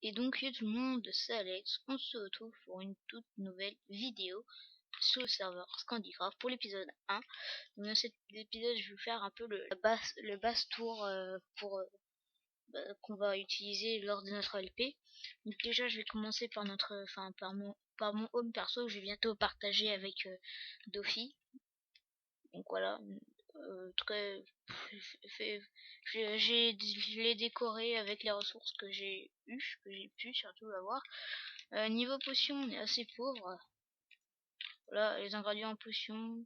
Et donc tout le monde, c'est Alex, on se retrouve pour une toute nouvelle vidéo sur le serveur Scandicraft pour l'épisode 1. Donc dans cet épisode je vais faire un peu le basse tour qu'on va utiliser lors de notre LP. Donc déjà je vais commencer par par mon home perso que je vais bientôt partager avec Dofi. Donc voilà, très je l'ai décoré avec les ressources que j'ai pu surtout avoir. Niveau potion on est assez pauvre. Voilà, les ingrédients en potion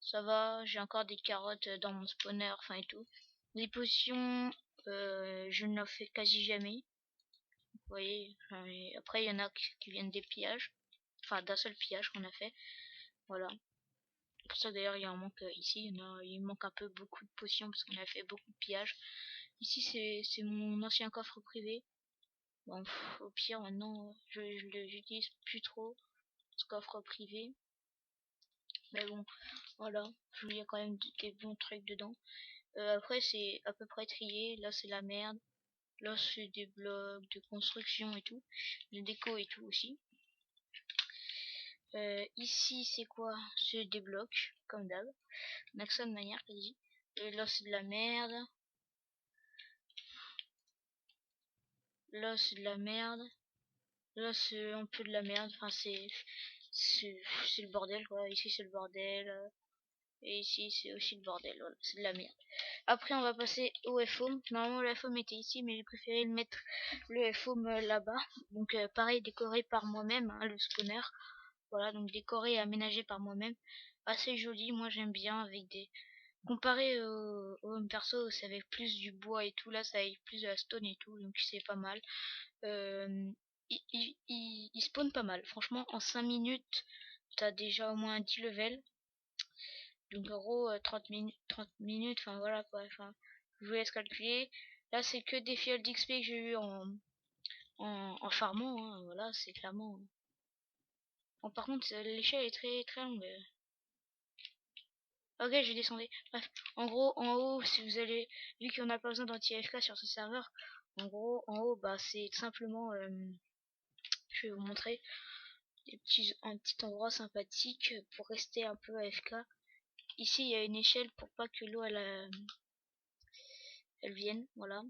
ça va, j'ai encore des carottes dans mon spawner, et tout. Les potions je ne les fais quasi jamais, vous voyez. Après il y en a qui viennent des pillages, d'un seul pillage qu'on a fait, voilà. Pour ça d'ailleurs il y a un manque ici, il manque un peu beaucoup de potions parce qu'on a fait beaucoup de pillages. Ici c'est mon ancien coffre privé. Bon, au pire maintenant je l'utilise plus trop, ce coffre privé. Mais bon, voilà, il y a quand même des bons trucs dedans. Après c'est à peu près trié, là c'est la merde. Là c'est des blocs de construction et tout, de déco et tout aussi. Ici c'est quoi? C'est des blocs, comme d'hab. On a que ça de manière quasi. Là c'est de la merde. Là c'est de la merde. Là c'est un peu de la merde. C'est le bordel quoi. Ici c'est le bordel. Et ici c'est aussi le bordel. Voilà, c'est de la merde. Après on va passer au FOM. Normalement le FOM était ici, mais j'ai préféré le mettre le FOM là-bas. Donc pareil, décoré par moi-même, hein, le spawner. Voilà, donc décoré et aménagé par moi-même. Assez joli, moi j'aime bien, avec des... Comparé au home perso, c'est avec plus du bois et tout, là ça avec plus de la stone et tout, donc c'est pas mal. Il spawn pas mal, franchement en 5 minutes t'as déjà au moins 10 levels. Donc en gros 30 minutes, voilà quoi, je vous laisse calculer. Là c'est que des fioles d'XP que j'ai eu en farmant, hein, voilà, c'est clairement... Bon, par contre l'échelle est très très longue. Ok, je descendais. Bref, en gros, en haut, si vous allez, vu qu'on n'a pas besoin d'anti-AFK sur ce serveur, en gros, en haut, c'est simplement, je vais vous montrer un petit endroit sympathique pour rester un peu AFK. Ici, il y a une échelle pour pas que l'eau elle vienne, voilà.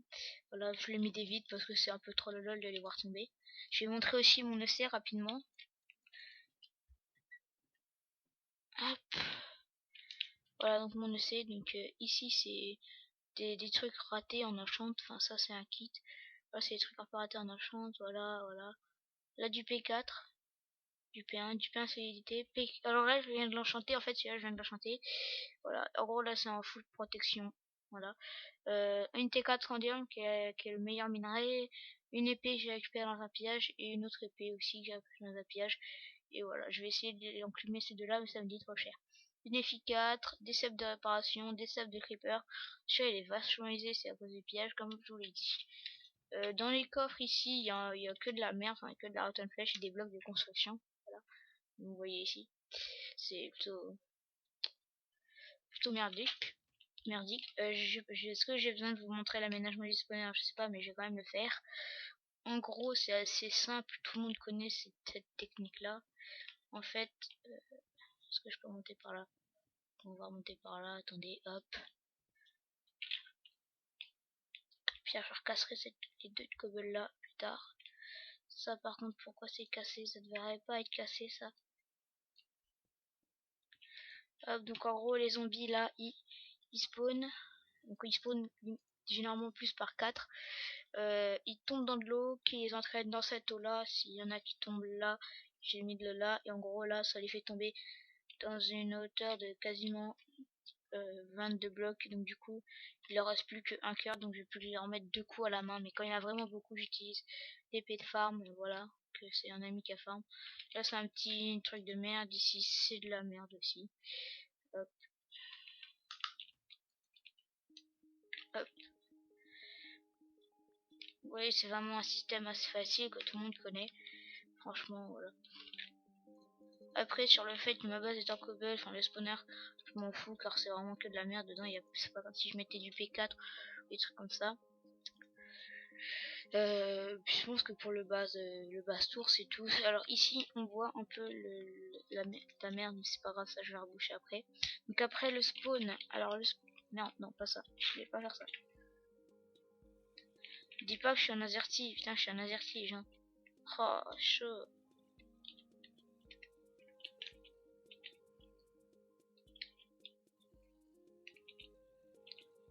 Voilà, je l'ai mis des vides parce que c'est un peu trop lol de les voir tomber. Je vais montrer aussi mon EC rapidement. Hop. Voilà, donc mon EC, donc ici c'est des trucs ratés en enchant, ça c'est un kit. Là c'est des trucs un peu ratés en enchant, voilà. Là du P4, du P1, du P1 solidité. Alors là je viens de l'enchanter, en fait celui-là je viens de l'enchanter. Voilà, en gros là c'est en full protection. Voilà. Une T4 Randium qui est le meilleur minerai. Une épée que j'ai récupérée dans un pillage. Et une autre épée aussi que j'ai récupérée dans un pillage. Et voilà, je vais essayer d'enclumer ces deux-là, mais ça me dit trop cher. Une F4, des cèpes de réparation, des cèpes de creeper. Celui-là il est vachement aisé, c'est à cause du pillage comme je vous l'ai dit. Dans les coffres ici, il y a que de la merde, que de la rotten flèche et des blocs de construction. Voilà, vous voyez ici. C'est plutôt merdique. Est-ce que j'ai besoin de vous montrer l'aménagement du spawner? Je sais pas, mais je vais quand même le faire. En gros, c'est assez simple, tout le monde connaît cette technique-là. En fait, est-ce que je peux monter par là? On va remonter par là, attendez, hop. Puis je recasserai les deux cobbles là plus tard. Ça par contre, pourquoi c'est cassé? Ça devrait pas être cassé ça. Hop, donc en gros les zombies là ils spawnent. Donc ils spawnent généralement plus par 4. Ils tombent dans de l'eau qui les entraîne dans cette eau là. S'il y en a qui tombent là, j'ai mis de l'eau là. Et en gros là ça les fait tomber dans une hauteur de quasiment 22 blocs. Donc du coup il leur reste plus qu'un cœur. Donc je vais plus leur mettre 2 coups à la main. Mais quand il y en a vraiment beaucoup j'utilise l'épée de farm. Voilà, que c'est un ami qui a farm. Là c'est un petit truc de merde. Ici c'est de la merde aussi. Hop. Hop. Oui, c'est vraiment un système assez facile que tout le monde connaît. Franchement, voilà. Après, sur le fait que ma base est en cobble, le spawner, je m'en fous car c'est vraiment que de la merde dedans. C'est pas comme si je mettais du P4 ou des trucs comme ça. Je pense que pour le base tour c'est tout. Alors ici on voit un peu la merde, mais c'est pas grave, ça je vais reboucher après. Donc après le spawn, alors non pas ça, je vais pas faire ça. Dis pas que je suis un azerty, putain je suis un azerty genre. Oh chaud.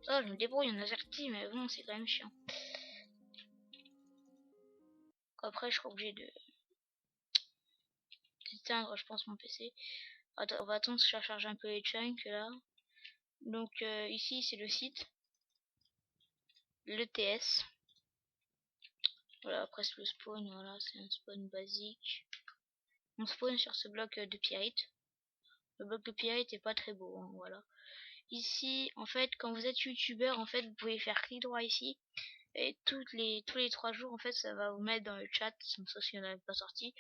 Ça je me débrouille en azerty, mais bon c'est quand même chiant. Après je serai obligé d'éteindre je pense mon PC. Attends, on va attendre que ça charge un peu les chunks là. Donc ici c'est le site, l'ETS. Voilà, après c'est le spawn, voilà, c'est un spawn basique. On spawn sur ce bloc de pyrite. Le bloc de pyrite est pas très beau, hein, voilà. Ici, en fait, quand vous êtes youtubeur, en fait, vous pouvez faire clic droit ici. Et tous les 3 jours, en fait, ça va vous mettre dans le chat, sauf si on n'avait pas sorti.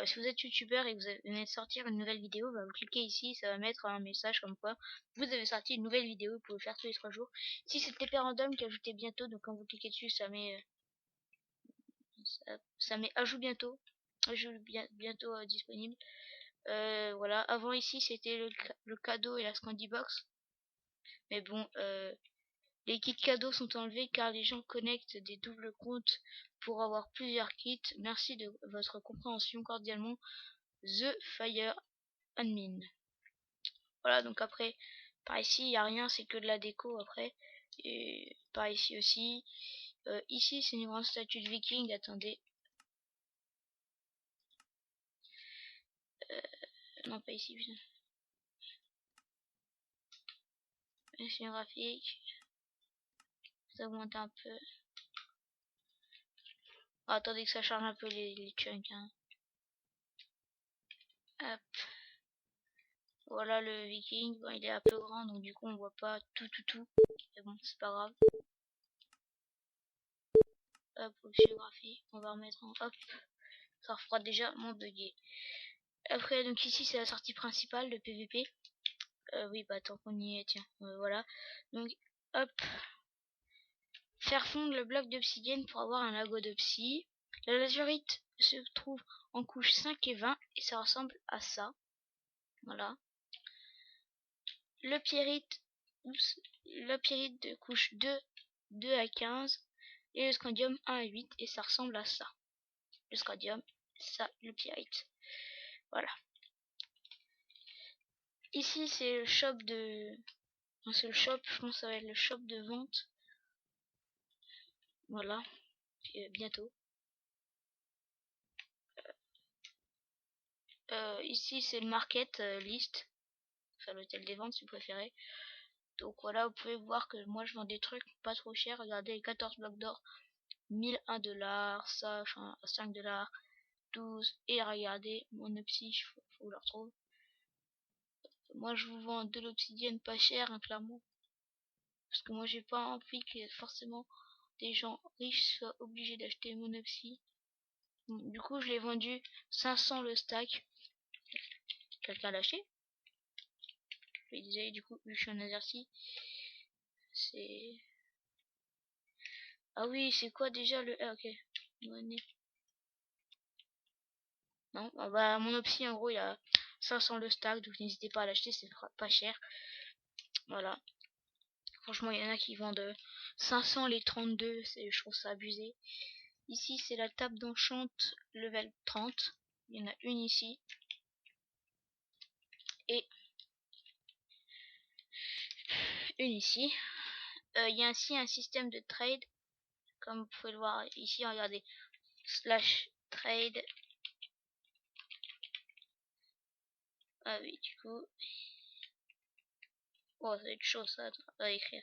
Si vous êtes youtubeur et que vous venez de sortir une nouvelle vidéo, bah, vous cliquez ici, ça va mettre un message comme quoi vous avez sorti une nouvelle vidéo, vous pouvez faire tous les 3 jours. Ici, c'est TP Random qui est ajouté bientôt, donc quand vous cliquez dessus, ça met ajout bientôt, bientôt disponible. Voilà, avant ici c'était le cadeau et la Scandy Box, mais bon, les kits cadeaux sont enlevés car les gens connectent des doubles comptes pour avoir plusieurs kits. Merci de votre compréhension, cordialement The Fire Admin. Voilà, donc après par ici il n'y a rien, c'est que de la déco après. Et par ici aussi, ici c'est une grande statue de viking. Attendez, non pas ici, putain. C'est graphique, ça augmente un peu. Oh, attendez que ça charge un peu les chunks, hein. Hop. Voilà le viking, bon, il est un peu grand donc du coup on voit pas tout, mais bon c'est pas grave. Hop, option graphique, on va remettre en hop, ça refera déjà mon bugué. Après donc ici c'est la sortie principale de PVP. Oui bah tant qu'on y est, tiens, voilà. Donc hop, faire fondre le bloc d'obsidienne pour avoir un lago de psy. La lazurite se trouve en couche 5 et 20 et ça ressemble à ça. Voilà. Le pyrite de couche 2 à 15 et le scandium 1 à 8 et ça ressemble à ça. Le scandium, ça, le pyrite. Voilà. Ici c'est le shop de... Non, c'est le shop, je pense que ça va être le shop de vente. Voilà. Et bientôt. Ici c'est le market list. Enfin l'hôtel des ventes si vous préférez. Donc voilà, vous pouvez voir que moi je vends des trucs pas trop chers. Regardez les 14 blocs d'or. 1001 $, ça à 5 $, 12. Et regardez mon opsi, faut le retrouver. Moi je vous vends de l'obsidienne pas cher, hein, clairement. Parce que moi j'ai pas envie que forcément des gens riches soient obligés d'acheter mon opsi. Du coup je l'ai vendu 500 le stack. Quelqu'un l'a acheté? Je disais du coup vu que je suis un azerty. C'est... Ah oui, c'est quoi déjà le... Ah ok. Monnaie. Non, ah bah mon opsi en gros il a 500 le stack, donc n'hésitez pas à l'acheter, c'est pas cher. Voilà. Franchement, il y en a qui vendent 500 les 32, je trouve ça abusé. Ici, c'est la table d'enchant level 30. Il y en a une ici. Et une ici. Il y a ainsi un système de trade. Comme vous pouvez le voir ici, regardez. Slash trade. Ah oui, du coup. Oh, ça va être chaud ça à écrire.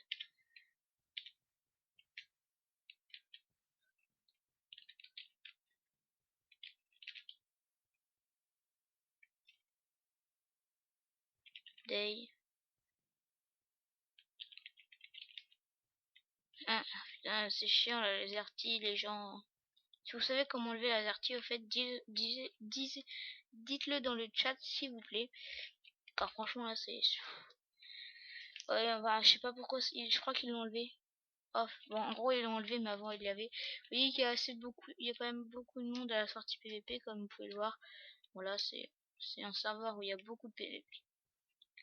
Day. Ah, putain, c'est chiant là, les artis, les gens. Si vous savez comment enlever les artis, au fait, dites-le dans le chat s'il vous plaît. Car franchement là c'est... Ouais, bah, je sais pas pourquoi, je crois qu'ils l'ont enlevé. off. Bon, en gros, ils l'ont enlevé, mais avant, il y avait. Vous voyez qu'il y a il y a quand même beaucoup de monde à la sortie PVP, comme vous pouvez le voir. Voilà, c'est un serveur où il y a beaucoup de PVP.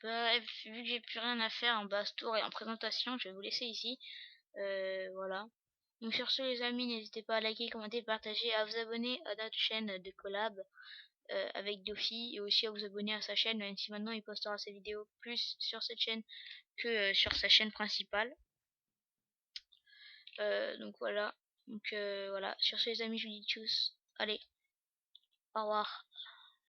Bref, vu que j'ai plus rien à faire en basse tour et en présentation, je vais vous laisser ici. Voilà. Donc sur ce les amis, n'hésitez pas à liker, commenter, partager, à vous abonner à notre chaîne de collab avec Dofi, et aussi à vous abonner à sa chaîne, même si maintenant il postera ses vidéos plus sur cette chaîne que sur sa chaîne principale. Donc voilà. Donc voilà. Sur ce les amis, je vous dis tchuss. Allez, au revoir.